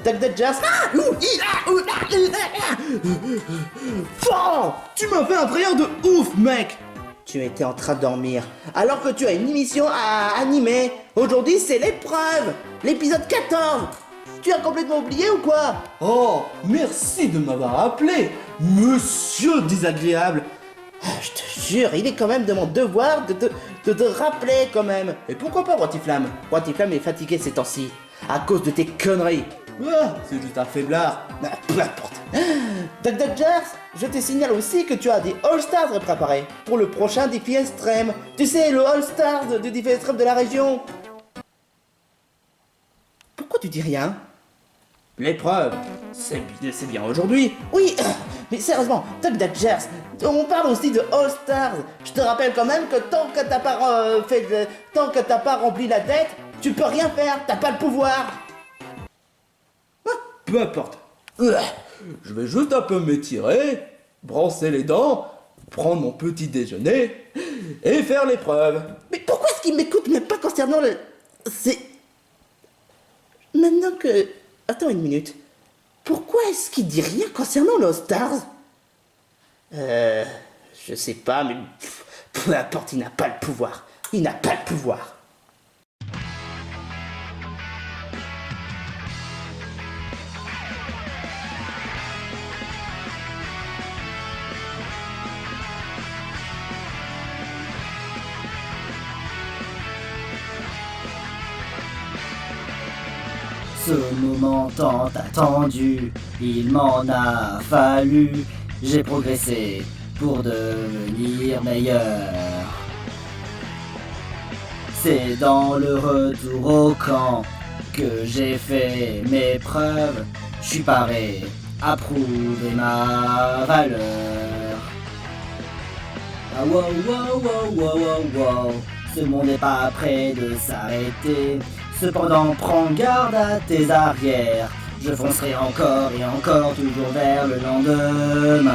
Doug Dodgers. Oh, tu m'as fait un frayeur de ouf, mec. Tu étais en train de dormir, alors que tu as une émission à animer. Aujourd'hui, c'est l'épreuve, l'épisode 14. Tu as complètement oublié ou quoi? Oh, merci de m'avoir appelé, monsieur désagréable. Je te jure, il est quand même de mon devoir de te rappeler quand même. Et pourquoi pas Rotiflamme? Rotiflamme est fatigué ces temps-ci, à cause de tes conneries. Ah, c'est juste un faiblard. Peu importe. Doug Dodgers, je te signale aussi que tu as des All-Stars à préparer pour le prochain défi extrême. Tu sais, le All-Stars du défi extrême de la région. Pourquoi tu dis rien? L'épreuve, c'est bien aujourd'hui. Oui, mais sérieusement, Doug Dodgers, on parle aussi de All-Stars. Je te rappelle quand même que tant que t'as pas rempli la dette, tu peux rien faire, t'as pas le pouvoir. Peu importe. Je vais juste un peu m'étirer, brosser les dents, prendre mon petit déjeuner et faire l'épreuve. Mais pourquoi est-ce qu'il m'écoute même pas concernant le... C'est... Maintenant que... Attends une minute. Pourquoi est-ce qu'il dit rien concernant le Stars? Je sais pas, mais... Peu importe, il n'a pas le pouvoir. Il n'a pas le pouvoir. Ce moment tant attendu, il m'en a fallu. J'ai progressé pour devenir meilleur. C'est dans le retour au camp que j'ai fait mes preuves. Je suis paré à prouver ma valeur. Ah wow wow wow wow wow wow. Ce monde n'est pas prêt de s'arrêter. Cependant, prends garde à tes arrières. Je foncerai encore et encore, toujours vers le lendemain.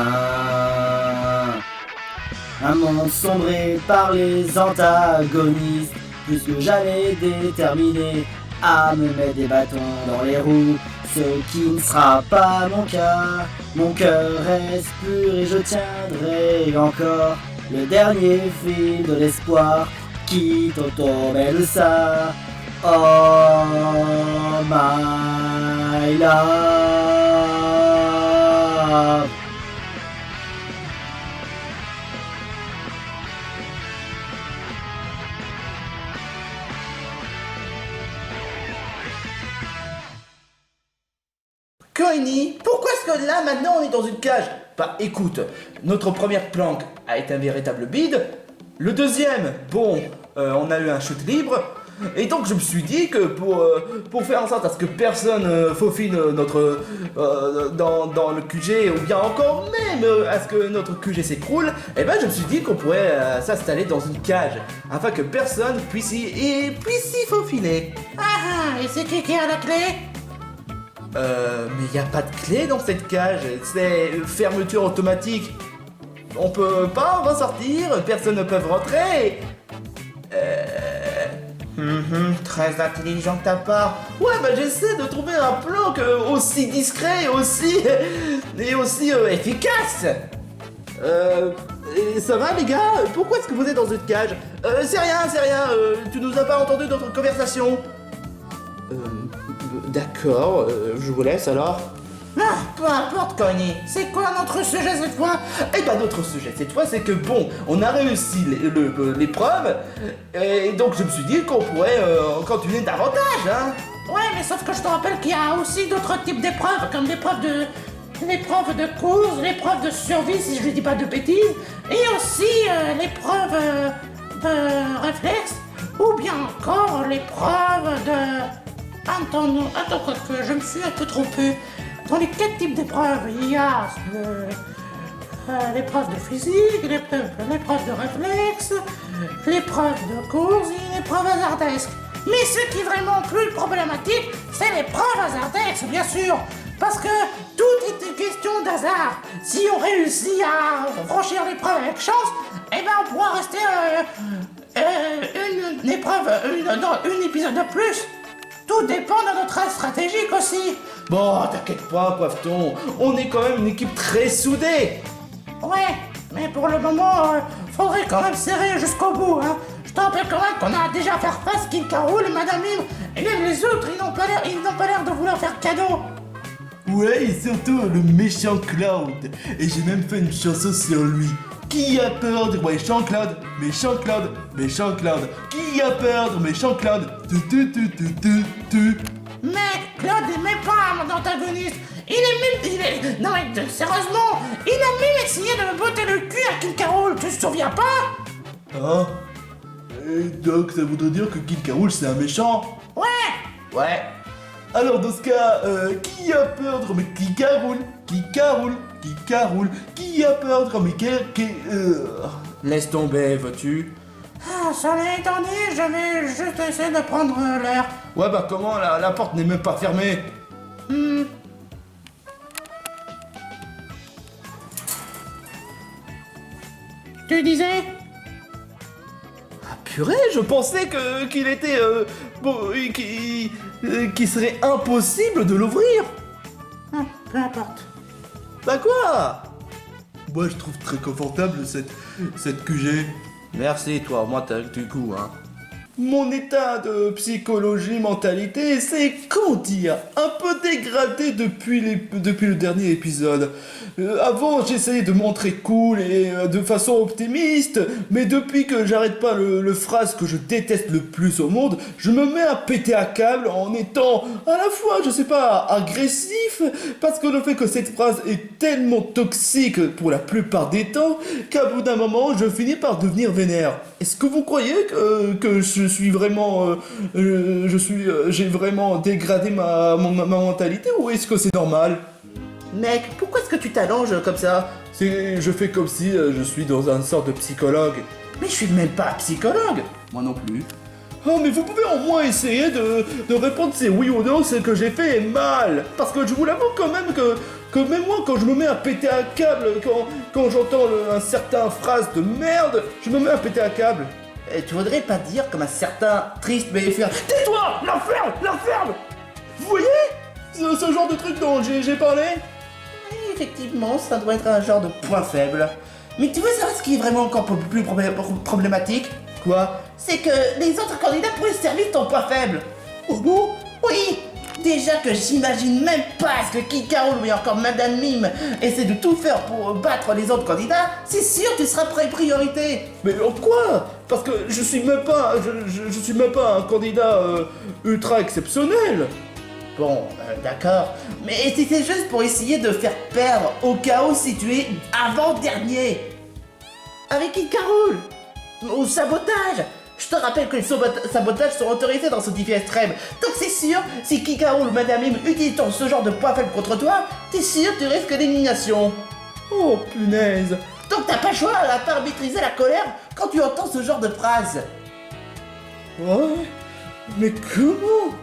Un monde sombré par les antagonistes, plus que jamais déterminé à me mettre des bâtons dans les roues. Ce qui ne sera pas mon cas. Mon cœur reste pur et je tiendrai encore le dernier fil de l'espoir. Quitte au belle ça. Oh my love. Coiny, pourquoi est-ce que là maintenant on est dans une cage? Bah écoute, notre première planque a été un véritable bide. Le deuxième, bon, on a eu un shoot libre. Et donc je me suis dit que pour faire en sorte à ce que personne faufile notre dans le QG ou bien encore même à ce que notre QG s'écroule, et ben je me suis dit qu'on pourrait s'installer dans une cage afin que personne puisse y faufiler. Ah, et c'est qui a la clé? Mais y a pas de clé dans cette cage, c'est fermeture automatique. On peut pas en ressortir, personne ne peut rentrer. Très intelligent de ta part. Ouais, bah j'essaie de trouver un plan aussi discret et aussi efficace. Et ça va les gars? Pourquoi est-ce que vous êtes dans une cage? C'est rien. Tu nous as pas entendu notre conversation? D'accord, je vous laisse alors. Ah, peu importe, Coiny. C'est quoi notre sujet cette fois? Eh ben notre sujet cette fois c'est que bon, on a réussi l'épreuve et donc je me suis dit qu'on pourrait continuer davantage, hein. Ouais, mais sauf que je te rappelle qu'il y a aussi d'autres types d'épreuves, comme l'épreuve de course, l'épreuve de survie si je ne dis pas de bêtises, et aussi l'épreuve de réflexe, ou bien encore l'épreuve de... Attends, que je me suis un peu trompé. Dans les 4 types d'épreuves, il y a l'épreuve de physique, l'épreuve de réflexe, l'épreuve de course et l'épreuve hasardesque. Mais ce qui est vraiment plus problématique, c'est l'épreuve hasardesque, bien sûr, parce que tout est une question d'hasard. Si on réussit à franchir l'épreuve avec chance, eh ben on pourra rester une épreuve, une épisode de plus. Tout dépend de notre axe stratégique aussi. Bon, t'inquiète pas, Poivreton, on est quand même une équipe très soudée. Ouais, mais pour le moment, faudrait quand même serrer jusqu'au bout, hein. Je te rappelle quand même qu'on a déjà fait face King Carol et Madame Mime, et même les autres, ils n'ont pas l'air de vouloir faire cadeau. Ouais, et surtout le méchant Cloud. Et j'ai même fait une chanson sur lui. Qui a peur de méchant Cloud? Méchant Cloud, méchant Cloud. Qui a peur de méchant Cloud? Tu. Mec, Claude n'est même pas mon antagoniste. Non mais sérieusement, il a même essayé de me botter le cul à King Carol, tu te souviens pas? Hein? Et donc ça voudrait dire que Kid Carol c'est un méchant? Ouais. Ouais. Alors dans ce cas, qui a peur de mais Kid Carol? Kid Carol? Kid Carol? Qui a peur de mais Laisse tomber, veux-tu? Ah, cela étant dit, je vais juste essayer de prendre l'air. Ouais, bah comment, la porte n'est même pas fermée. Tu disais? Ah purée, je pensais qu'il était... qu'il serait impossible de l'ouvrir. Ah, peu importe. Bah quoi? Moi je trouve très confortable cette QG. Merci, toi, moi t'as du coup, hein. Mon état de psychologie, mentalité, c'est, comment dire, un peu dégradé depuis le dernier épisode. Avant, j'essayais de montrer cool et de façon optimiste, mais depuis que j'arrête pas le phrase que je déteste le plus au monde, je me mets à péter à câble en étant à la fois, je sais pas, agressif, parce que le fait que cette phrase est tellement toxique pour la plupart des temps, qu'à bout d'un moment, je finis par devenir vénère. Est-ce que vous croyez que je suis vraiment... j'ai vraiment dégradé ma mentalité, ou est-ce que c'est normal? Mec, pourquoi est-ce que tu t'allonges comme ça? Je fais comme si je suis dans un sorte de psychologue. Mais je suis même pas psychologue. Moi non plus. Oh, mais vous pouvez au moins essayer de répondre si oui ou non ce que j'ai fait est mal. Parce que je vous l'avoue quand même que même moi, quand je me mets à péter un câble, quand j'entends un certain phrase de merde, je me mets à péter un câble. Et tu voudrais pas dire comme un certain triste mais efficace. Tais-toi! L'enferme! Vous voyez ce genre de truc dont j'ai parlé? Oui, effectivement, ça doit être un genre de point faible. Mais tu veux savoir ce qui est vraiment encore plus problématique? Quoi? C'est que les autres candidats pourraient servir ton point faible. Oh bon? Oui! Déjà que j'imagine même pas ce que Kid Carol ou encore Madame Mime essaie de tout faire pour battre les autres candidats, c'est sûr tu seras priorité. Mais en quoi? Parce que je suis même pas un candidat ultra exceptionnel. Bon, d'accord, mais c'était juste pour essayer de faire perdre au chaos situé avant-dernier. Avec Kid Carol. Au sabotage. Je te rappelle que les sabotages sont autorisés dans ce défi extrême. Donc c'est sûr, si Kid Carol ou Madame Mime utilisent ce genre de point faible contre toi, t'es sûr tu risques l'élimination. Oh punaise. Donc t'as pas le choix à part maîtriser la colère quand tu entends ce genre de phrase. Ouais, mais comment?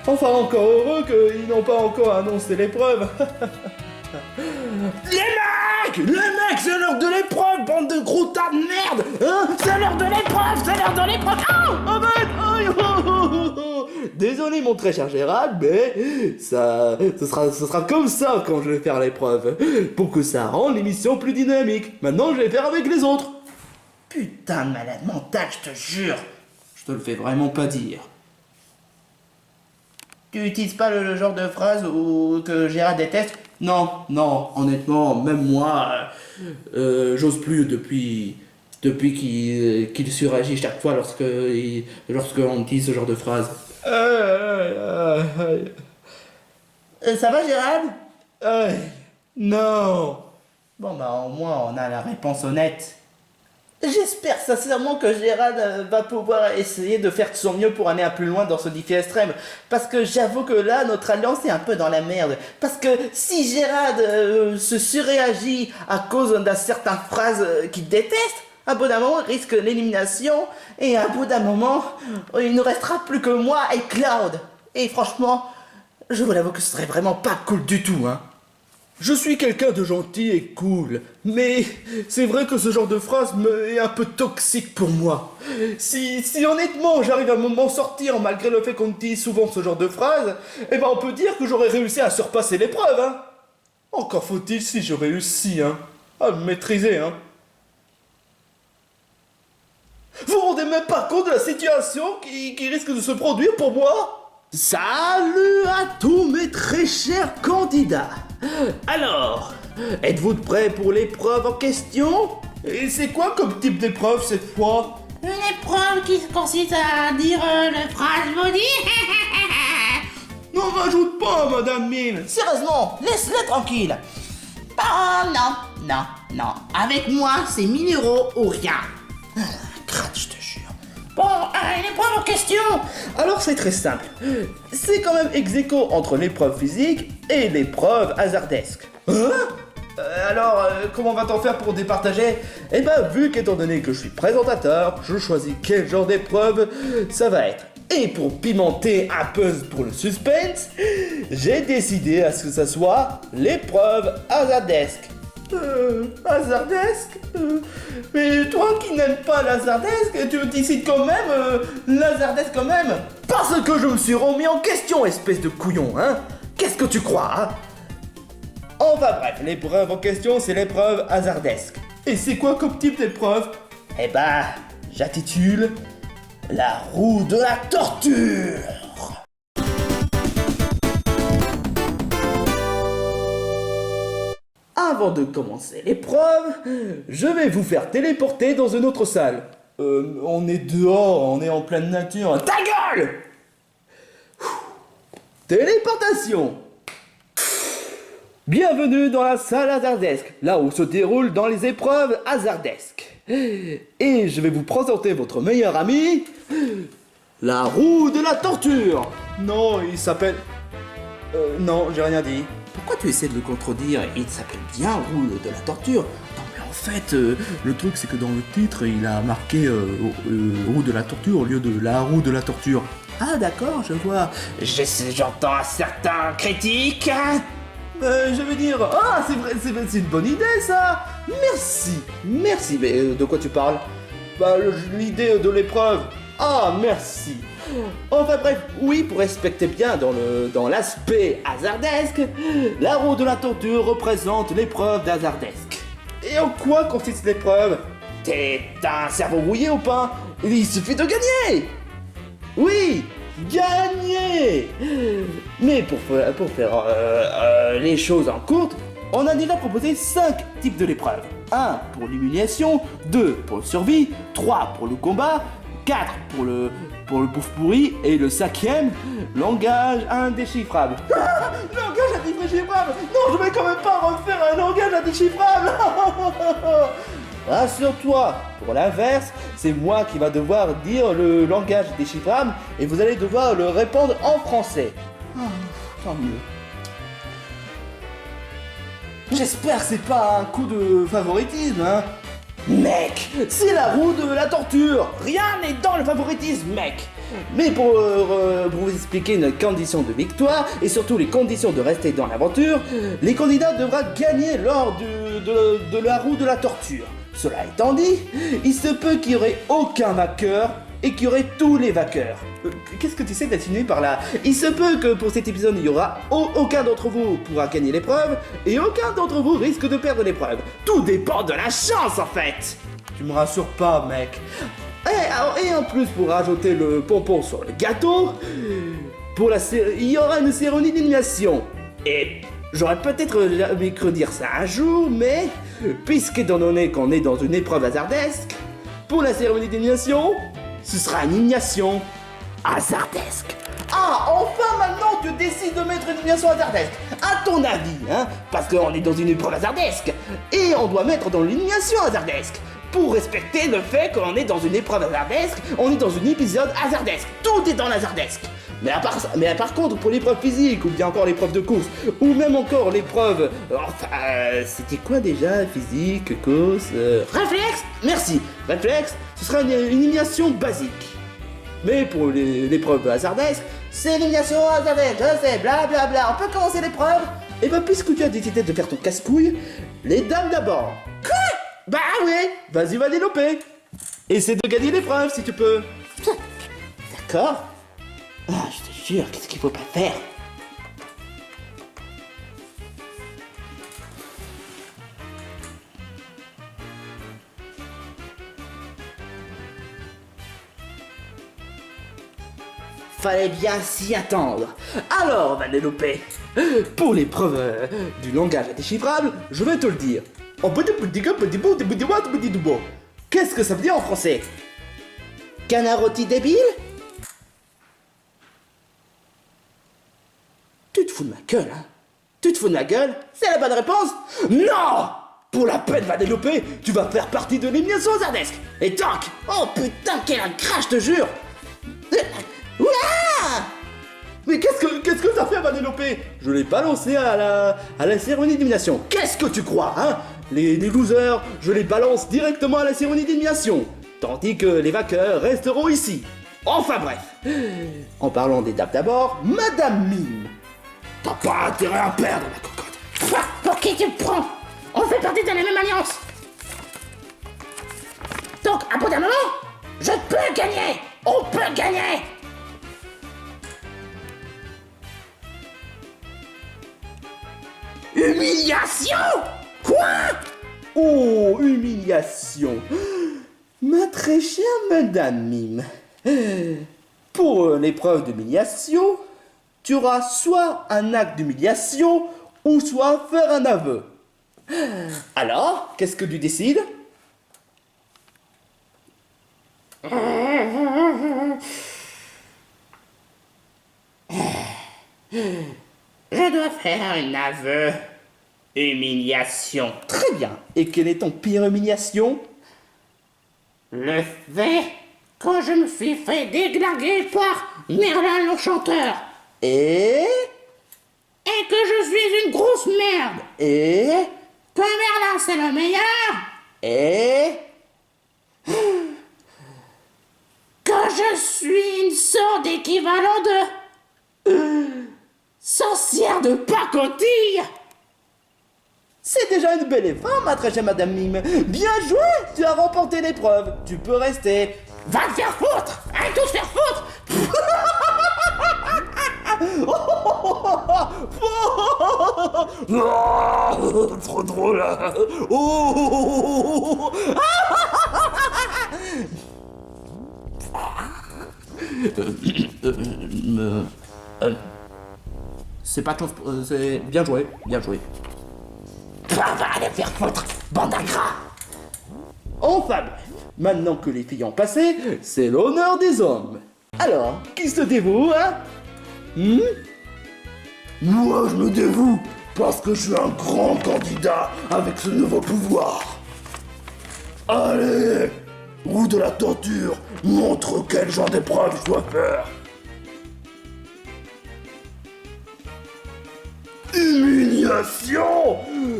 Enfin encore heureux qu'ils n'ont pas encore annoncé l'épreuve. Les mecs, c'est l'heure de l'épreuve, bande de gros tas de merde, hein? C'est l'heure de l'épreuve. Oh mec, désolé mon très cher Gérald, mais ce sera comme ça quand je vais faire l'épreuve, pour que ça rende l'émission plus dynamique. Maintenant, je vais faire avec les autres. Putain de malade mental, je te jure. Je te le fais vraiment pas dire. Tu utilises pas le genre de phrase que Gérard déteste? Non, honnêtement, même moi, j'ose plus depuis qu'il suragit chaque fois lorsqu'on dit ce genre de phrase. Ça va, Gérard? Non. Bon, bah au moins on a la réponse honnête. J'espère sincèrement que Gérald va pouvoir essayer de faire de son mieux pour aller un peu plus loin dans ce défi extrême. Parce que j'avoue que là, notre alliance est un peu dans la merde. Parce que si Gérald se surréagit à cause d'une certaine phrase qu'il déteste, à bout d'un moment, il risque l'élimination. Et à bout d'un moment, il ne restera plus que moi et Cloud. Et franchement, je vous l'avoue que ce serait vraiment pas cool du tout, hein. Je suis quelqu'un de gentil et cool, mais c'est vrai que ce genre de phrase est un peu toxique pour moi. Si honnêtement j'arrive à m'en sortir malgré le fait qu'on dit souvent ce genre de phrase, eh ben on peut dire que j'aurais réussi à surpasser l'épreuve, hein. Encore faut-il si je réussis, hein, à me maîtriser, hein. Vous vous rendez même pas compte de la situation qui risque de se produire pour moi? Salut à tous mes très chers candidats. Alors, êtes-vous prêts pour l'épreuve en question? Et c'est quoi comme type d'épreuve cette fois? Une épreuve qui consiste à dire le phrase maudit. N'en rajoute pas, Madame Mime. Sérieusement, laisse-le tranquille. Oh non. Avec moi, c'est 1000 € ou rien. Crade, je te jure. Bon, une épreuve en question. Alors c'est très simple. C'est quand même ex aequo entre l'épreuve physique et l'épreuve hasardesque. Hein? Alors, comment va-t-on faire pour départager? Eh ben, vu qu'étant donné que je suis présentateur, je choisis quel genre d'épreuve ça va être. Et pour pimenter un peu pour le suspense, j'ai décidé à ce que ça soit l'épreuve hasardesque. Hasardesque? Mais toi qui n'aimes pas l'hasardesque, tu décides quand même l'hasardesque quand même? Parce que je me suis remis en question, espèce de couillon, hein? Qu'est-ce que tu crois, hein? Enfin bref, l'épreuve en question, c'est l'épreuve hasardesque. Et c'est quoi comme type d'épreuve? Eh ben, j'intitule la roue de la torture. Avant de commencer l'épreuve, je vais vous faire téléporter dans une autre salle. On est dehors, on est en pleine nature. Ta gueule! Téléportation. Bienvenue dans la salle hasardesque, là où se déroulent dans les épreuves hasardesques. Et je vais vous présenter votre meilleur ami, la roue de la torture. Non, il s'appelle... non, j'ai rien dit. Pourquoi tu essaies de le contredire? Il s'appelle bien roue de la torture. Non mais en fait, le truc c'est que dans le titre, il a marqué roue de la torture au lieu de la roue de la torture. Ah d'accord, je vois. J'entends un certain critique. Je veux dire... Ah, c'est vrai, c'est une bonne idée ça. Merci, mais de quoi tu parles? Bah, l'idée de l'épreuve. Ah, merci. Enfin bref, oui, pour respecter bien dans l'aspect hasardesque, la roue de la torture représente l'épreuve d'hasardesque. Et en quoi consiste l'épreuve? T'as un cerveau rouillé ou pas? Il suffit de gagner. Oui, gagner. Mais pour faire les choses en courte, on a déjà proposé 5 types de l'épreuve. 1 pour l'humiliation, 2 pour le survie, 3 pour le combat, 4 pour le bouffe pourri et le 5e, langage indéchiffrable. Langage indéchiffrable? Non, je vais quand même pas refaire un langage indéchiffrable. Rassure-toi, pour l'inverse, c'est moi qui va devoir dire le langage déchiffrable et vous allez devoir le répondre en français. Tant mieux. J'espère que c'est pas un coup de favoritisme, hein. Mec, c'est la roue de la torture. Rien n'est dans le favoritisme, mec. Mais pour vous expliquer une condition de victoire et surtout les conditions de rester dans l'aventure, les candidats devront gagner lors de la roue de la torture. Cela étant dit, il se peut qu'il n'y aurait aucun vainqueur et qu'il y aurait tous les vainqueurs. Qu'est-ce que tu essaies d'insinuer par là? Il se peut que pour cet épisode, il y aura aucun d'entre vous pourra gagner l'épreuve et aucun d'entre vous risque de perdre l'épreuve. Tout dépend de la chance en fait. Tu me rassures pas, mec. Et en plus, pour rajouter le pompon sur le gâteau, il y aura une cérémonie d'élimination. Et j'aurais peut-être jamais cru dire ça un jour, mais puisqu'étant donné qu'on est dans une épreuve hasardesque, pour la cérémonie d'élimination, ce sera une élimination hasardesque. Ah, enfin maintenant tu décides de mettre une élimination hasardesque. À ton avis, hein, parce qu'on est dans une épreuve hasardesque, et on doit mettre dans l'élimination hasardesque. Pour respecter le fait qu'on est dans une épreuve hasardesque, on est dans un épisode hasardesque. Tout est dans l'hasardesque. Mais par contre, pour l'épreuve physique, ou bien encore l'épreuve de course, ou même encore l'épreuve... c'était quoi déjà? Physique, course... Réflexe. Merci. Réflexe, ce sera une élimination basique. Mais pour l'épreuve hasardesque, c'est élimination hasardesque, je sais, blablabla. On peut commencer l'épreuve? Et bah puisque tu as décidé de faire ton casse-couille, les dames d'abord. Quoi? Bah oui, vas-y Vanellope. Essaie de gagner l'épreuve si tu peux. D'accord. Ah, je te jure, qu'est-ce qu'il faut pas faire? Fallait bien s'y attendre. Alors, Vanellope, pour l'épreuve du langage indéchiffrable, je vais te le dire. Qu'est-ce que ça veut dire en français? Canard rôti débile? Tu te fous de ma gueule, hein? Tu te fous de ma gueule? C'est la bonne réponse? Non! Pour la peine, Vanellope, tu vas faire partie de l'émission Zardesque. Et toc! Oh putain, quel crash, je te jure! Ouah! Mais qu'est-ce que ça fait, Vanellope? Je l'ai balancé à la cérémonie d'élimination. Qu'est-ce que tu crois, hein? Les losers, je les balance directement à la cérémonie d'élimination. Tandis que les vainqueurs resteront ici. Enfin bref. En parlant des dames d'abord, Madame Mime. T'as pas intérêt à perdre, ma cocotte. Pour qui tu me prends? On fait partie de la même alliance. Donc, à bout d'un moment, je peux gagner. On peut gagner. Humiliation? Quoi? Oh, humiliation. Ma très chère Madame Mime. Pour l'épreuve d'humiliation, tu auras soit un acte d'humiliation ou soit faire un aveu. Alors, qu'est-ce que tu décides? Je dois faire un aveu. Humiliation. Très bien. Et quelle est ton pire humiliation? Le fait quand je me suis fait déglinguer par Merlin l'Enchanteur. Et Que je suis une grosse merde. Et Que Merlin c'est le meilleur. Et Que je suis une sorte d'équivalent de... sorcière de pacotille. c'est déjà une belle effort, ma très chère Madame Mime. Bien joué, tu as remporté l'épreuve. Tu peux rester. Va te faire foutre. Allez tous faire foutre. Trop drôle. Oh. C'est pas de chance. C'est bien joué, bien joué. Va aller faire foutre, bande d'ingrats. Enfin bref, maintenant que les filles ont passé, c'est l'honneur des hommes. Alors, qui se dévoue, hein? Moi, je me dévoue parce que je suis un grand candidat avec ce nouveau pouvoir. Allez, roue de la torture, montre quel genre d'épreuve je dois faire. Humiliation?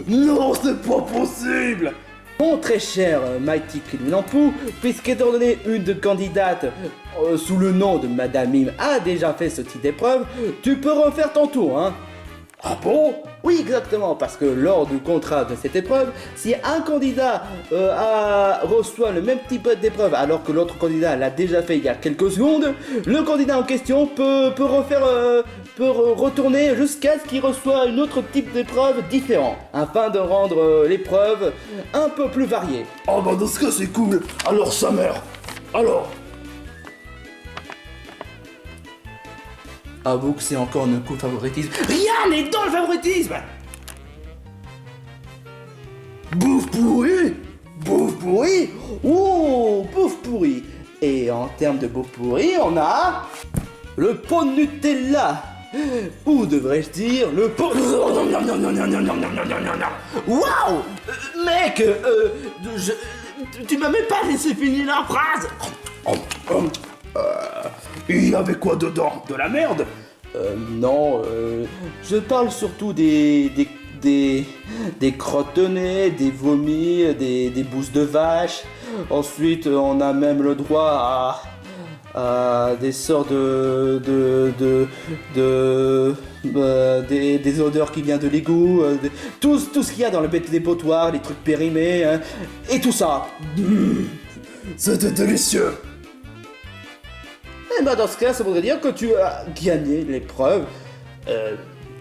Non, c'est pas possible. Bon, très cher Mighty Kililampou, puisqu'étant donné une de candidate sous le nom de Madame Mime a déjà fait ce type d'épreuve, tu peux refaire ton tour, hein? Ah bon? Oui, exactement, parce que lors du contrat de cette épreuve, si un candidat reçoit le même type d'épreuve alors que l'autre candidat l'a déjà fait il y a quelques secondes, le candidat en question peut retourner jusqu'à ce qu'il reçoive un autre type d'épreuve différent, afin de rendre l'épreuve un peu plus variée. Oh bah dans ce cas c'est cool, alors sa mère, alors... Avoue que c'est encore un coup de favoritisme. Rien n'est dans le favoritisme. Bouffe pourri. Bouffe pourri. Oh, bouffe pourri. Et en termes de bouffe pourri, on a... le pot de Nutella. Ou devrais-je dire le pot... Waouh. Mec, tu m'as même pas laissé finir la phrase. Il y avait quoi dedans? De la merde? Non, je parle surtout des crottes de nez, des vomis, des bousses de vache. Ensuite, on a même le droit des sortes des odeurs qui viennent de l'égout, tout ce qu'il y a dans le dépotoir, les trucs périmés, hein, et tout ça. C'était délicieux. Et bah dans ce cas, ça voudrait dire que tu as gagné l'épreuve.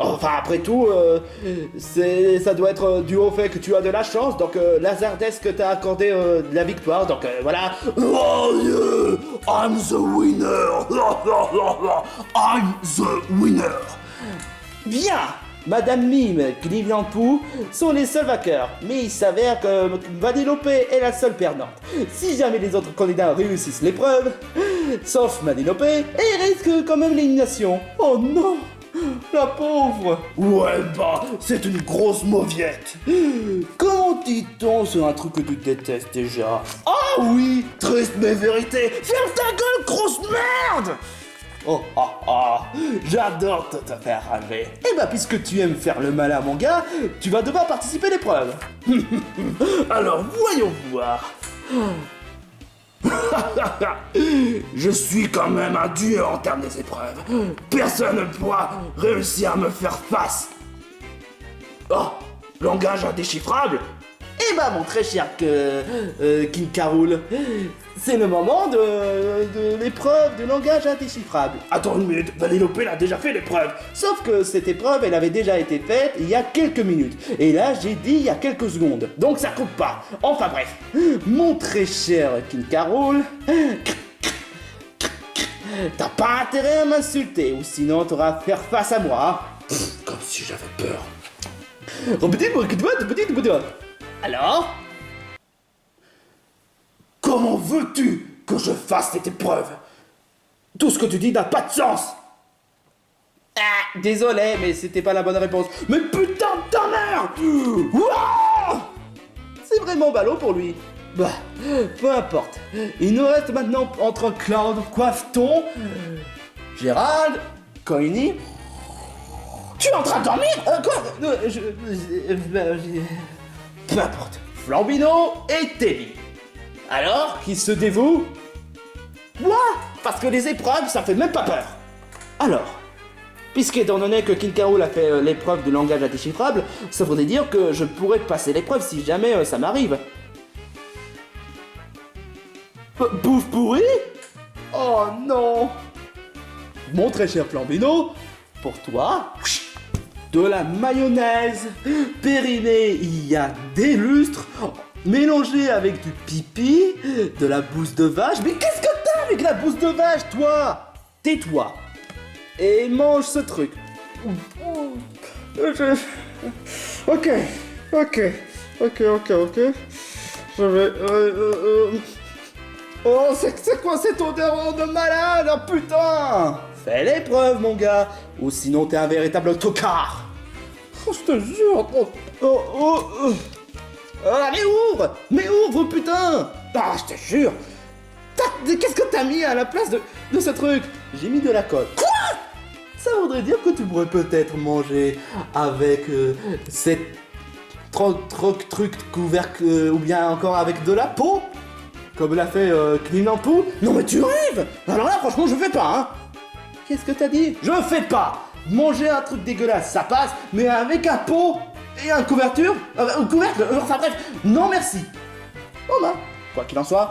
Enfin, après tout, ça doit être dû au fait que tu as de la chance, donc Laserdisc t'a accordé la victoire, donc voilà. Oh yeah, I'm the winner. I'm the winner. Bien. Madame Mime, Gliviampou sont les seuls vainqueurs, mais il s'avère que Vanellope est la seule perdante. Si jamais les autres candidats réussissent l'épreuve, sauf Vanellope, ils risquent quand même l'élimination. Oh non, la pauvre. Ouais bah, c'est une grosse mauviette. Comment dit-on sur un truc que tu détestes déjà? Ah oui, triste mais vérité. Ferme ta gueule, grosse merde. Oh, j'adore te faire rager. Eh bah, puisque tu aimes faire le malin, mon gars, tu vas devoir participer à l'épreuve. Alors, voyons voir. Je suis quand même un dieu en termes des épreuves. Personne ne pourra réussir à me faire face. Oh, langage indéchiffrable. Eh bah, mon très cher King Caroul, c'est le moment de l'épreuve de langage indéchiffrable. Attends une minute, Vanellope a déjà fait l'épreuve. Sauf que cette épreuve, elle avait déjà été faite il y a quelques minutes. Et là, j'ai dit il y a quelques secondes. Donc ça compte pas. Enfin bref, mon très cher King Caroul, t'as pas intérêt à m'insulter, ou sinon t'auras à faire face à moi. Comme si j'avais peur. Alors? Comment veux-tu que je fasse cette épreuve? Tout ce que tu dis n'a pas de sens. Ah, désolé, mais c'était pas la bonne réponse. Mais putain de ta mère! Ouah! C'est vraiment ballot pour lui. Bah, peu importe. Il nous reste maintenant entre Cloud, Coifton, Gérald, Coiny. Tu es en train de dormir? Quoi? Peu importe. Flambino et Teddy. Alors, qui se dévoue? Moi? Parce que les épreuves, ça fait même pas peur. Alors, puisqu'étant donné que King Caroul a fait l'épreuve de langage indéchiffrable, ça voudrait dire que je pourrais passer l'épreuve si jamais ça m'arrive. Bouffe pourrie? Oh non! Mon très cher Flambino, pour toi, de la mayonnaise périmée il y a des lustres, mélangée avec du pipi, de la bouse de vache. Mais qu'est-ce que t'as avec la bouse de vache, toi? Tais-toi et mange ce truc. Ok. Je vais... Oh, c'est quoi cette odeur de malade? Oh putain! Fais l'épreuve, mon gars, ou sinon t'es un véritable tocard. Oh, je te jure. Ah, mais ouvre, putain. Ah, je te jure. Qu'est-ce que t'as mis à la place de ce truc? J'ai mis de la colle. Quoi? Ça voudrait dire que tu pourrais peut-être manger avec cette truc couvert ou bien encore avec de la peau, comme l'a fait Gliviampou. Non mais tu rêves. Alors là, franchement, je fais pas, hein. Qu'est-ce que t'as dit? Je fais pas. Manger un truc dégueulasse, ça passe, mais avec un pot et un couverture, un couvercle, enfin bref, non merci. Bon bah, quoi qu'il en soit,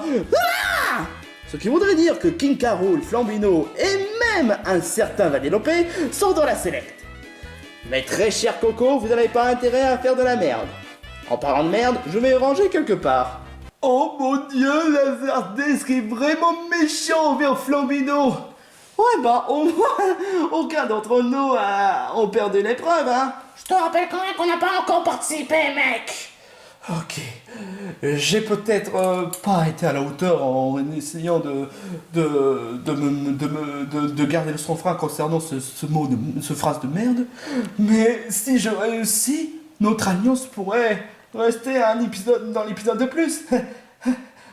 ce qui voudrait dire que King Caroul, Flambino et même un certain Vanellope sont dans la select. Mais très cher Coco, vous n'avez pas intérêt à faire de la merde. En parlant de merde, je vais ranger quelque part. Oh mon dieu, Laserdisc est vraiment méchant envers Flambino. Ouais bah, au moins, aucun d'entre nous ont perdu l'épreuve, hein. Je te rappelle quand même qu'on n'a pas encore participé, mec. Ok, j'ai peut-être pas été à la hauteur en essayant de garder le sang-froid concernant ce phrase de merde, mais si je réussis, notre alliance pourrait rester dans l'épisode de plus.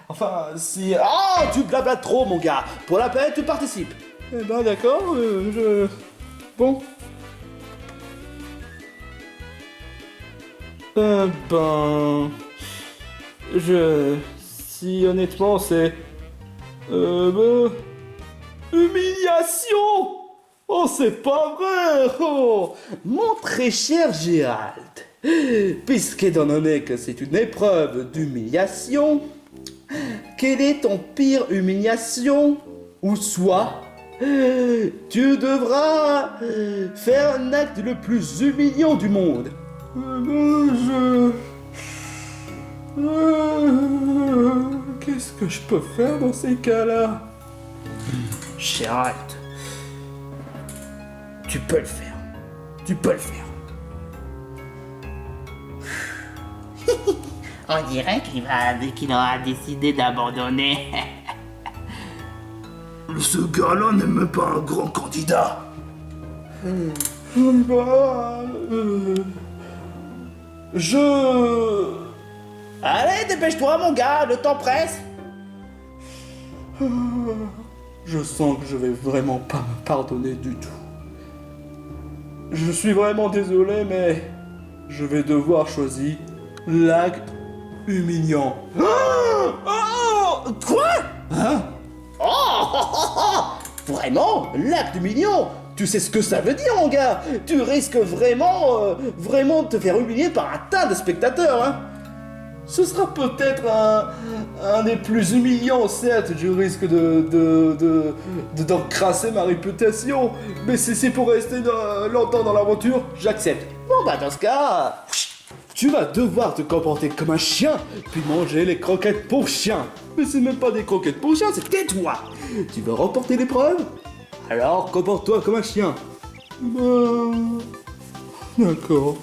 Enfin, si... Oh, tu blablates trop, mon gars. Pour la peine, tu participes. Eh ben d'accord, Bon. Si honnêtement c'est... Humiliation! Oh, c'est pas vrai! Oh! Mon très cher Gérald, puisque étant donné que c'est une épreuve d'humiliation, quelle est ton pire humiliation? Ou soit, tu devras faire un acte le plus humiliant du monde. Qu'est-ce que je peux faire dans ces cas-là? Gérald, tu peux le faire. Tu peux le faire. On dirait qu'il aura décidé d'abandonner. Ce gars-là n'est même pas un grand candidat. Allez, dépêche-toi, mon gars, le temps presse. Je sens que je vais vraiment pas me pardonner du tout. Je suis vraiment désolé, mais je vais devoir choisir l'acte humiliant. Quoi? Hein? Vraiment? L'acte humiliant? Tu sais ce que ça veut dire, mon gars? Tu risques vraiment de te faire humilier par un tas de spectateurs, hein? Ce sera peut-être un des plus humiliants, certes, je risque d'encrasser ma réputation, mais si c'est pour rester longtemps dans l'aventure, j'accepte. Bon bah dans ce cas, Tu vas devoir te comporter comme un chien, puis manger les croquettes pour chien. Mais c'est même pas des croquettes pour chien, c'est tais-toi. Tu veux remporter l'épreuve? Alors comporte-toi comme un chien. D'accord.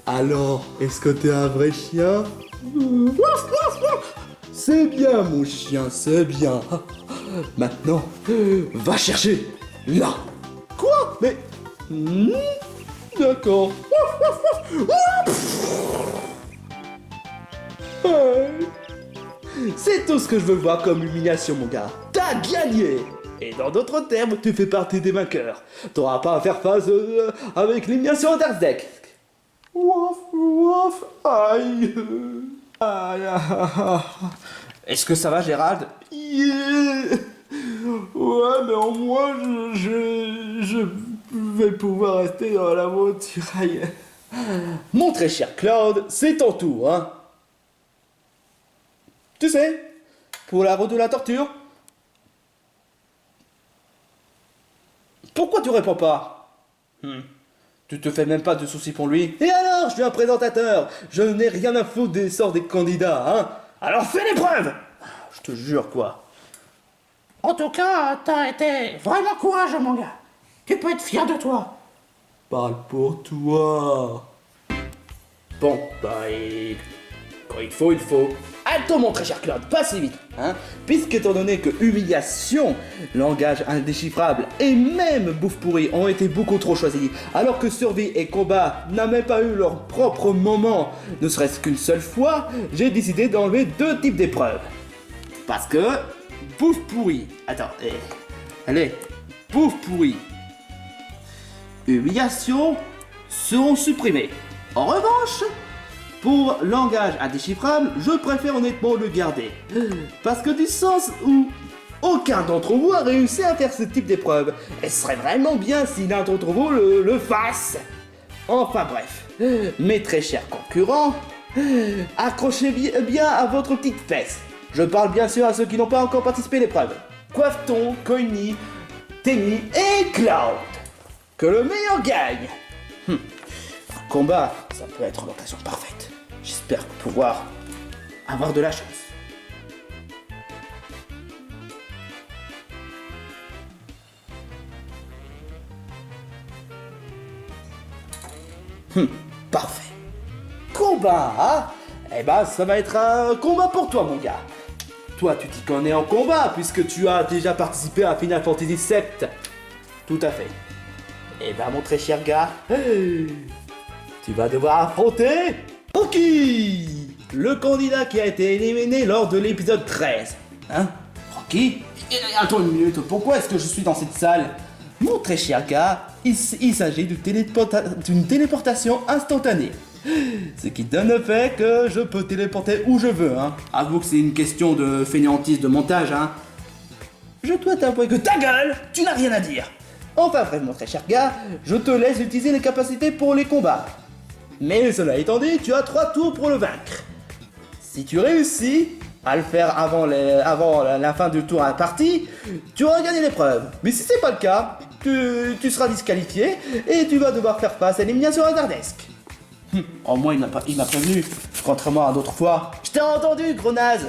Alors, est-ce que t'es un vrai chien? C'est bien, mon chien, c'est bien. Maintenant, va chercher là. Quoi? Mais... D'accord. c'est tout ce que je veux voir comme humiliation, mon gars. T'as gagné! Et dans d'autres termes, tu fais partie des vainqueurs. T'auras pas à faire face avec l'humiliation d'Arzek. Waf, waf, aïe. Aïe. Est-ce que ça va, Gérald? Yeah. Ouais, mais au moins, je vais pouvoir rester dans la voiture. Mon très cher Claude, c'est ton tour, hein? Tu sais, pour la route de la torture. Pourquoi tu réponds pas? Tu te fais même pas de soucis pour lui? Et alors, je suis un présentateur. Je n'ai rien à foutre des sorts des candidats, hein? Alors fais l'épreuve! Je te jure, quoi. En tout cas, t'as été vraiment courageux, mon gars. Tu peux être fier de toi. Parle pour toi. Bon, bah, et... quand il faut, il faut. Alto, mon très cher Claude, pas si vite, hein? Puisqu'étant donné que humiliation, langage indéchiffrable et même bouffe pourrie ont été beaucoup trop choisis, alors que survie et combat n'ont même pas eu leur propre moment, ne serait-ce qu'une seule fois, j'ai décidé d'enlever 2 types d'épreuves. Parce que, bouffe pourrie, attends, allez, bouffe pourrie, humiliation seront supprimés. En revanche, pour langage indéchiffrable, je préfère honnêtement le garder. Parce que du sens où aucun d'entre vous a réussi à faire ce type d'épreuve. Et ce serait vraiment bien si l'un d'entre vous le fasse. Enfin bref, mes très chers concurrents, accrochez bien à votre petite fesse. Je parle bien sûr à ceux qui n'ont pas encore participé à l'épreuve. Coifton, Coiny, Tenny et Cloud. Que le meilleur gagne. Un combat, ça peut être l'occasion parfaite. J'espère pouvoir avoir de la chance. Parfait. Combat, hein? Eh ben, ça va être un combat pour toi, mon gars. Toi, tu t'y connais en combat, puisque tu as déjà participé à Final Fantasy VII. Tout à fait. Eh ben, mon très cher gars, tu vas devoir affronter Rocky, le candidat qui a été éliminé lors de l'épisode 13. Hein? Rocky? Attends une minute, pourquoi est-ce que je suis dans cette salle? Mon très cher gars, il s'agit d'une téléportation instantanée. Ce qui donne le fait que je peux téléporter où je veux, hein. Avoue que c'est une question de fainéantise de montage, hein. Je dois t'avouer que ta gueule, tu n'as rien à dire. Enfin bref, mon très cher gars, je te laisse utiliser les capacités pour les combats. Mais cela étant dit, tu as 3 tours pour le vaincre. Si tu réussis à le faire avant la fin du tour imparti, tu auras gagné l'épreuve. Mais si c'est pas le cas, tu seras disqualifié et tu vas devoir faire face à l'élimination hasardesque. Au moins il m'a prévenu, contrairement à d'autres fois. Je t'ai entendu, gros naze.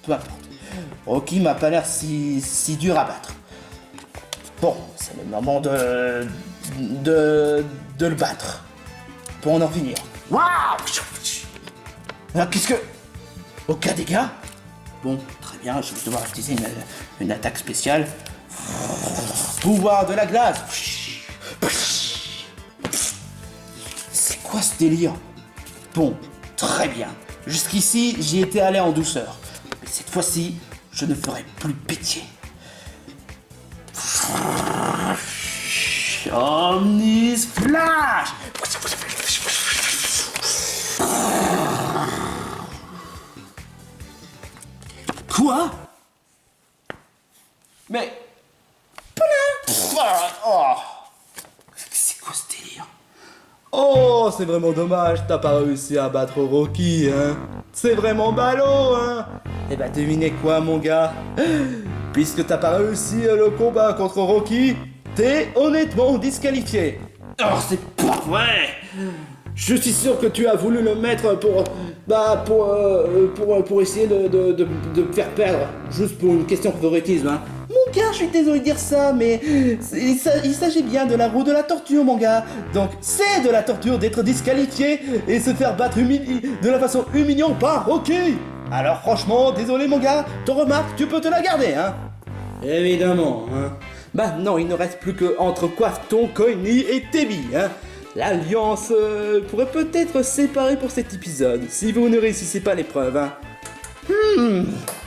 Peu importe. Rocky m'a pas l'air si dur à battre. Bon, c'est le moment de le battre. Pour en finir. Waouh! Qu'est-ce que... Aucun dégât? Bon, très bien, je vais devoir utiliser une attaque spéciale. Pouvoir de la glace. C'est quoi ce délire? Bon, très bien. Jusqu'ici, j'y étais allé en douceur. Mais cette fois-ci, je ne ferai plus pitié. Omnis Flash! Quoi? Mais... Oh. C'est quoi ce délire? Oh, c'est vraiment dommage, t'as pas réussi à battre Rocky, hein? C'est vraiment ballot, hein? Eh ben, devinez quoi, mon gars? Puisque t'as pas réussi le combat contre Rocky, t'es honnêtement disqualifié. Oh, c'est pas vrai! Je suis sûr que tu as voulu le mettre pour essayer de me faire perdre, juste pour une question de favoritisme, hein. Mon gars, je suis désolé de dire ça, mais il s'agit bien de la roue de la torture, mon gars. Donc, c'est de la torture d'être disqualifié et se faire battre de la façon humiliante par Rocky. Alors franchement, désolé mon gars, ton remarque, tu peux te la garder, hein. Évidemment, hein. Bah non, il ne reste plus que entre Quafton, Coiny et Tebi, hein. L'Alliance pourrait peut-être séparer pour cet épisode, si vous ne réussissez pas l'épreuve, hein.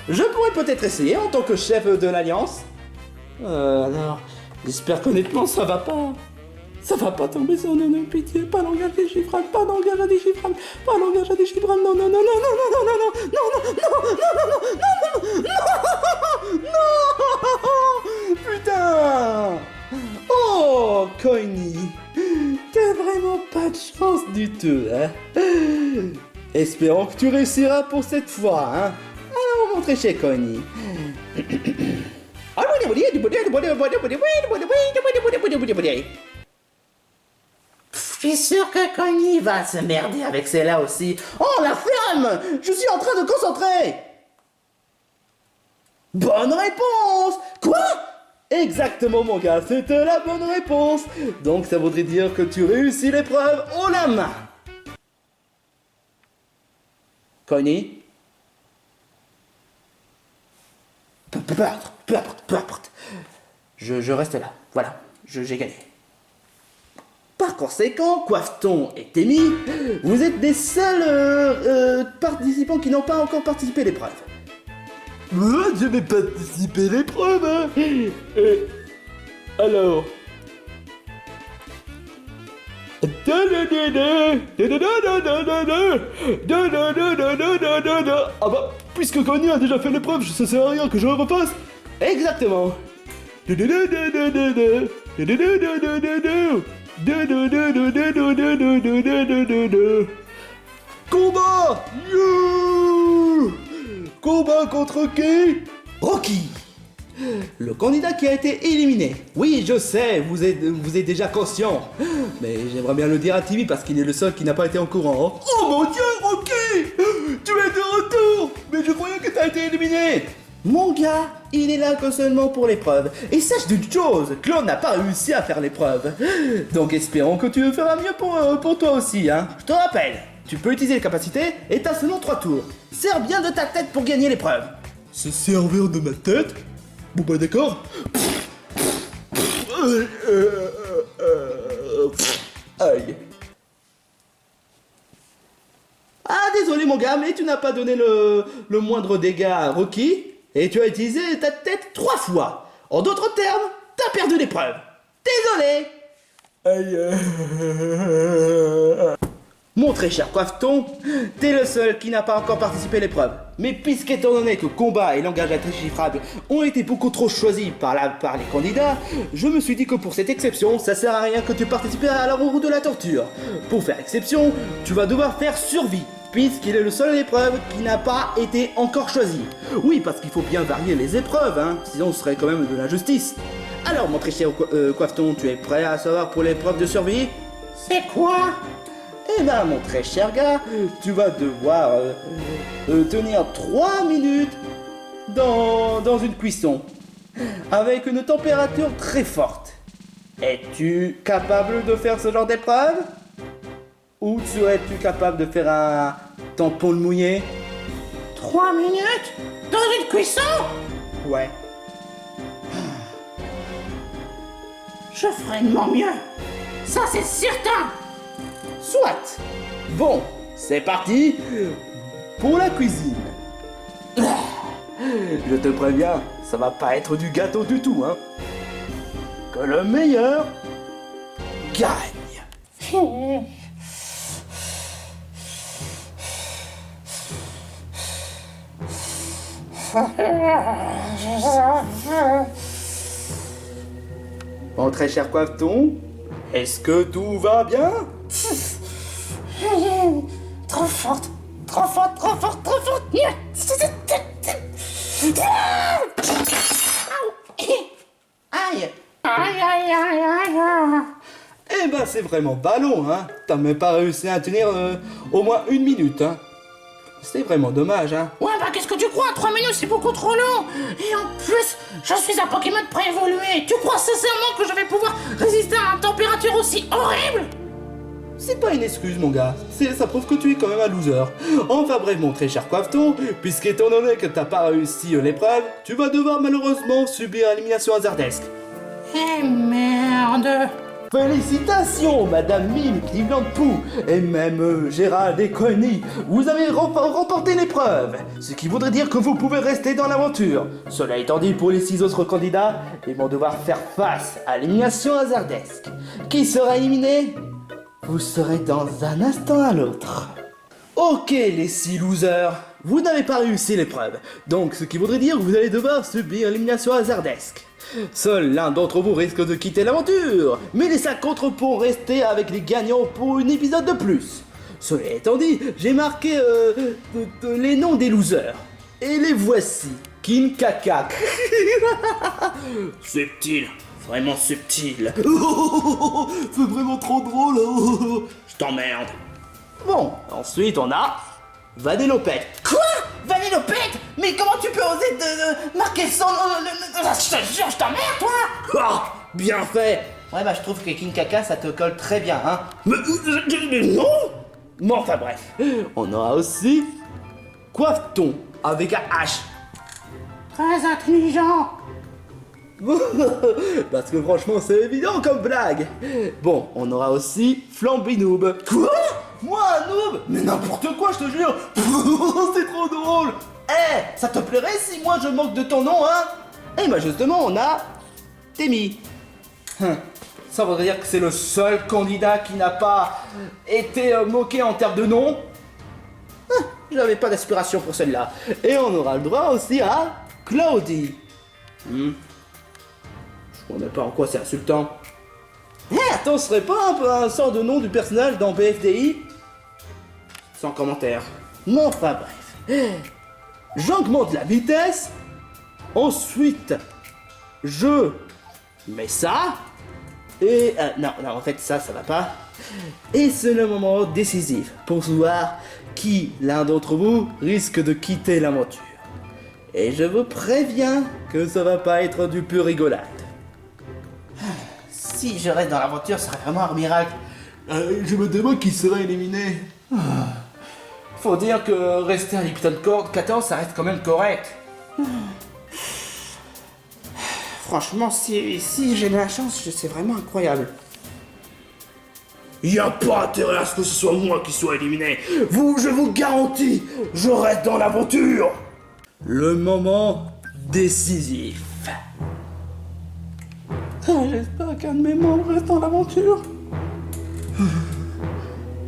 Je pourrais peut-être essayer en tant que chef de l'Alliance. Alors, j'espère qu'honnêtement ça va pas. Ça va pas tomber sur nous, pitié, pas langage déchiffrable, pas langage à déchiffrable, pas langage à déchiffrable, non, non, non, non, non, non, non, non, non, non, non, non, non, non, non, non, putain. Oh, Coiny, t'as vraiment pas de chance du tout, hein. Espérons que tu réussiras pour cette fois, hein. Alors, on va montrer chez Coiny. Je suis sûr que Coiny va se merder avec celle-là aussi. Oh, la flamme! Je suis en train de concentrer! Bonne réponse! Quoi? Exactement, mon gars, c'était la bonne réponse. Donc, ça voudrait dire que tu réussis l'épreuve haut la main. Coiny? Peu importe. Je reste là. Voilà, j'ai gagné. Par conséquent, Quafton et Temi, vous êtes des seuls participants qui n'ont pas encore participé à l'épreuve. Moi, je vais participer à l'épreuve, hein. Alors... Ah bah, puisque Coiny a déjà fait l'épreuve, ça sert à rien que je le refasse. Exactement. Combat! Yeah! Combat contre qui? Rocky! Le candidat qui a été éliminé. Oui, je sais, vous êtes déjà conscient. Mais j'aimerais bien le dire à Timmy parce qu'il est le seul qui n'a pas été au courant. Oh mon dieu, Rocky! Tu es de retour! Mais je croyais que t'as été éliminé! Mon gars, il est là que seulement pour l'épreuve. Et sache d'une chose, Claude n'a pas réussi à faire l'épreuve. Donc espérons que tu le feras mieux pour toi aussi, hein. Je te rappelle, tu peux utiliser les capacités et t'as seulement 3 tours. Sers bien de ta tête pour gagner l'épreuve. Se servir de ma tête? Bon bah d'accord. Aïe. Ah désolé mon gars, mais tu n'as pas donné le moindre dégât à Rocky et tu as utilisé ta tête 3 fois. En d'autres termes, t'as perdu l'épreuve. Désolé. Aïe. Mon très cher Coifton, t'es le seul qui n'a pas encore participé à l'épreuve. Mais puisqu'étant donné que combat et langage inchiffrable ont été beaucoup trop choisis par les candidats, je me suis dit que pour cette exception, ça sert à rien que tu participes à la roue de la torture. Pour faire exception, tu vas devoir faire survie, puisqu'il est le seul à l'épreuve qui n'a pas été encore choisi. Oui, parce qu'il faut bien varier les épreuves, hein, sinon ce serait quand même de l'injustice. Alors mon très cher Coifton, tu es prêt à savoir pour l'épreuve de survie? C'est quoi? Eh ben mon très cher gars, tu vas devoir tenir 3 minutes dans une cuisson avec une température très forte. Es-tu capable de faire ce genre d'épreuve? Ou serais-tu capable de faire un tampon mouillé? 3 minutes? Dans une cuisson? Ouais. Je ferai de mon mieux. Ça, c'est certain. Soit. Bon, c'est parti pour la cuisine. Je te préviens, ça va pas être du gâteau du tout, hein. Que le meilleur gagne. Mon très cher Coifton, est-ce que tout va bien? Trop forte, trop forte, trop forte, trop forte. Aïe! Aïe, aïe, aïe, aïe. Eh ben c'est vraiment pas long, hein. T'as même pas réussi à tenir au moins 1 minute, hein. C'est vraiment dommage, hein. Ouais, bah qu'est-ce que tu crois? 3 minutes, c'est beaucoup trop long. Et en plus, je suis un Pokémon préévolué. Tu crois sincèrement que je vais pouvoir résister à une température aussi horrible? C'est pas une excuse, mon gars. Ça prouve que tu es quand même un loser. Enfin bref, mon très cher Coifton, puisqu'étant donné que t'as pas réussi l'épreuve, tu vas devoir malheureusement subir l'élimination hasardesque. Eh merde. Félicitations, Madame Mime, Cleveland Pooh, et même Gérald et Connie. Vous avez remporté l'épreuve, ce qui voudrait dire que vous pouvez rester dans l'aventure. Cela étant dit, pour les 6 autres candidats, ils vont devoir faire face à l'élimination hasardesque. Qui sera éliminé? Vous saurez dans un instant à l'autre. Ok, les 6 losers, vous n'avez pas réussi l'épreuve, donc ce qui voudrait dire que vous allez devoir subir l'élimination hasardesque. Seul l'un d'entre vous risque de quitter l'aventure, mais les 5 autres pourront rester avec les gagnants pour un épisode de plus. Cela étant dit, j'ai marqué les noms des losers. Et les voici. Kin Kakak. Subtil, vraiment subtil. C'est vraiment trop drôle. Je t'emmerde. Bon, ensuite on a Vanellope. Quoi? Vanellope? Mais comment tu peux oser de marquer son... Je te jure, je t'emmerde, toi. Ah, bien fait. Ouais, bah je trouve que King Kaka ça te colle très bien, hein. Mais non. Bon, enfin bref. On aura aussi Coifton avec un H. Très intelligent. Parce que franchement c'est évident comme blague. Bon, on aura aussi Flambinoob. Quoi? Moi un noob? Mais n'importe quoi, je te jure. C'est trop drôle. Eh, ça te plairait si moi je moque de ton nom, hein? Eh bah justement on a Temi. Ça voudrait dire que c'est le seul candidat qui n'a pas été moqué en termes de nom. J'avais pas d'aspiration pour celle-là. Et on aura le droit aussi à Cloudy. Je connais pas en quoi c'est insultant. Attends, ce serait pas un peu un sort de nom du personnage dans BFDI? Sans commentaire. Non, enfin bref. J'augmente la vitesse. Ensuite, je mets ça. Et... non, en fait, ça va pas. Et c'est le moment décisif pour voir qui, l'un d'entre vous, risque de quitter l'aventure. Et je vous préviens que ça va pas être du pur rigolade. Si je reste dans l'aventure, ce serait vraiment un miracle. Je me demande qui sera éliminé. Faut dire que rester à l'épisode 14, ça reste quand même correct. Franchement, si j'ai de la chance, c'est vraiment incroyable. Y a pas intérêt à ce que ce soit moi qui soit éliminé. Je vous garantis, je reste dans l'aventure. Le moment décisif. J'espère qu'un de mes membres reste dans l'aventure.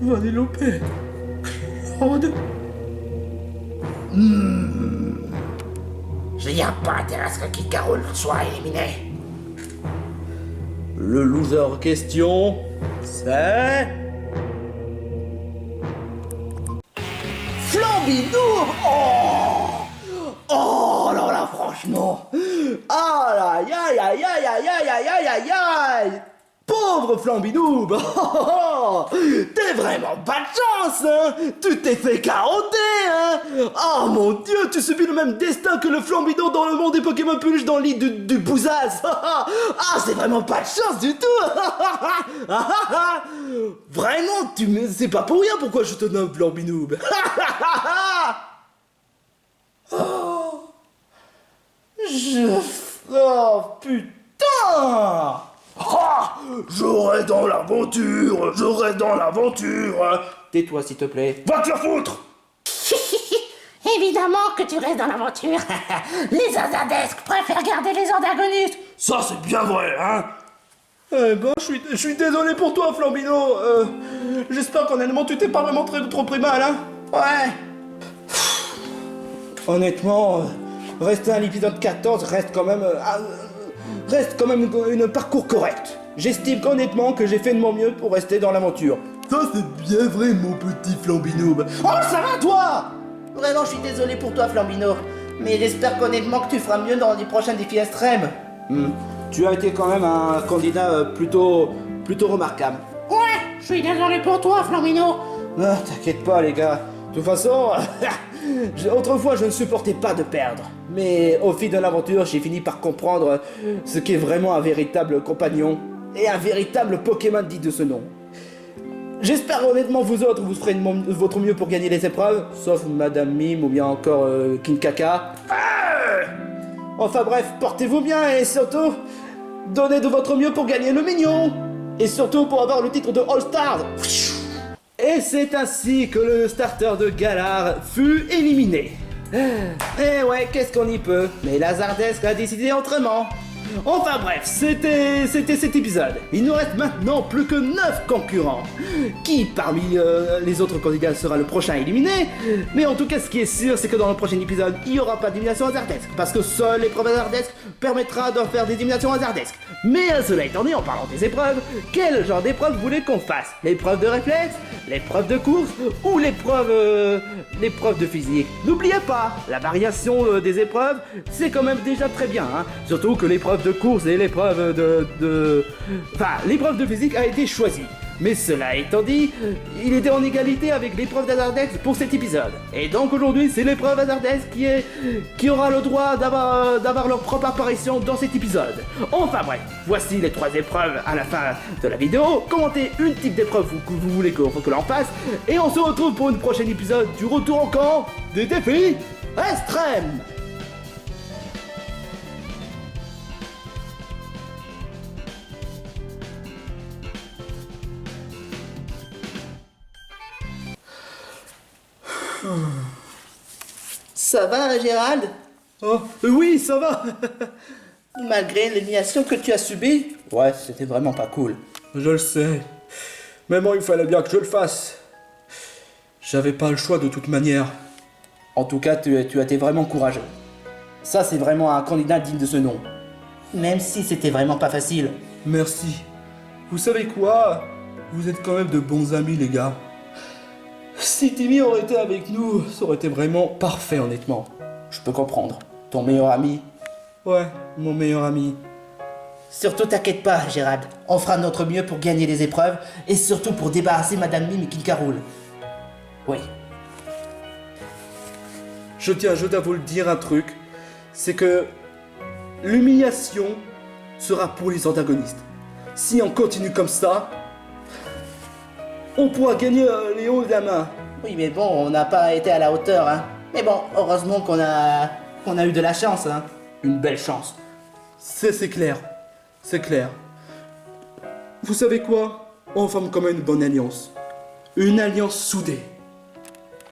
Vanellope. Claude. Je n'y a pas intérêt à ce que Kid Carol soit éliminé. Le loser en question, c'est... Flambinoub. Oh là là, franchement. Ah aïe aïe aïe aïe aïe aïe aïe aïe aïe aïe. Pauvre Flambinoub. T'es vraiment pas de chance, hein. Tu t'es fait carotter, hein. Oh mon Dieu, tu subis le même destin que le Flambino dans le monde des Pokémon Peluche dans l'île du Bouzaz. Ah, c'est vraiment pas de chance du tout. Vraiment, c'est pas pour rien pourquoi je te nomme Flambinoub. Oh putain. Je reste dans l'aventure, je reste dans l'aventure. Tais-toi s'il te plaît. Va te la foutre. Évidemment que tu restes dans l'aventure. Les Azadesques préfèrent garder les antagonistes. Ça, c'est bien vrai, hein. Eh ben, je suis désolé pour toi, Flambino. J'espère qu'honnêtement, tu t'es pas vraiment trop pris mal, hein. Ouais. Honnêtement, rester à l'épisode 14 reste quand même un parcours correct. J'estime qu'honnêtement que j'ai fait de mon mieux pour rester dans l'aventure. Ça, c'est bien vrai, mon petit Flambinoub. Oh, ça va, toi? Vraiment, je suis désolé pour toi, Flambino. Mais j'espère qu'honnêtement que tu feras mieux dans les prochains défis extrêmes. Tu as été quand même un candidat plutôt remarquable. Ouais, je suis désolé pour toi, Flambino. Ah, t'inquiète pas, les gars. De toute façon, autrefois, je ne supportais pas de perdre. Mais au fil de l'aventure, j'ai fini par comprendre ce qu'est vraiment un véritable compagnon et un véritable Pokémon dit de ce nom. J'espère honnêtement vous autres, vous ferez votre mieux pour gagner les épreuves, sauf Madame Mime ou bien encore King Kaka. Enfin bref, portez-vous bien et surtout, donnez de votre mieux pour gagner le mignon. Et surtout pour avoir le titre de All-Star. Et c'est ainsi que le starter de Galar fut éliminé. Eh ouais, qu'est-ce qu'on y peut? Mais Lazardesque a décidé autrement. Enfin bref, c'était cet épisode. Il nous reste maintenant plus que 9 concurrents. Qui parmi les autres candidats sera le prochain éliminé? Mais en tout cas, ce qui est sûr, c'est que dans le prochain épisode, il n'y aura pas d'élimination hasardesque. Parce que seule l'épreuve hasardesque permettra de faire des éliminations hasardesques. Mais cela étant dit, en parlant des épreuves, quel genre d'épreuve vous voulez qu'on fasse? L'épreuve de réflexe, l'épreuve de course ou l'épreuve de physique? N'oubliez pas, la variation des épreuves, c'est quand même déjà très bien, hein. Surtout que l'épreuve de course et l'épreuve l'épreuve de physique a été choisie. Mais cela étant dit, il était en égalité avec l'épreuve d'Hazardesque pour cet épisode. Et donc aujourd'hui, c'est l'épreuve Hazardesque qui aura le droit d'avoir leur propre apparition dans cet épisode. Enfin bref, voici les 3 épreuves à la fin de la vidéo. Commentez une type d'épreuve que vous voulez que l'on fasse. Et on se retrouve pour une prochaine épisode du retour au camp des défis extrêmes. Ça va, Gérald? Oh, oui, ça va. Malgré l'élimination que tu as subie? Ouais, c'était vraiment pas cool. Je le sais. Mais bon, il fallait bien que je le fasse. J'avais pas le choix de toute manière. En tout cas, tu as été vraiment courageux. Ça, c'est vraiment un candidat digne de ce nom. Même si c'était vraiment pas facile. Merci. Vous savez quoi? Vous êtes quand même de bons amis, les gars. Si Timmy aurait été avec nous, ça aurait été vraiment parfait, honnêtement. Je peux comprendre. Ton meilleur ami? Ouais, mon meilleur ami. Surtout t'inquiète pas, Gérald. On fera notre mieux pour gagner les épreuves et surtout pour débarrasser Madame Mime et King Carol. Oui. Je tiens à vous le dire un truc, c'est que l'humiliation sera pour les antagonistes. Si on continue comme ça, on pourra gagner les hauts de la main. Oui, mais bon, on n'a pas été à la hauteur, hein. Mais bon, heureusement qu'on a eu de la chance, hein. Une belle chance. C'est clair. C'est clair. Vous savez quoi? On forme comme une bonne alliance. Une alliance soudée.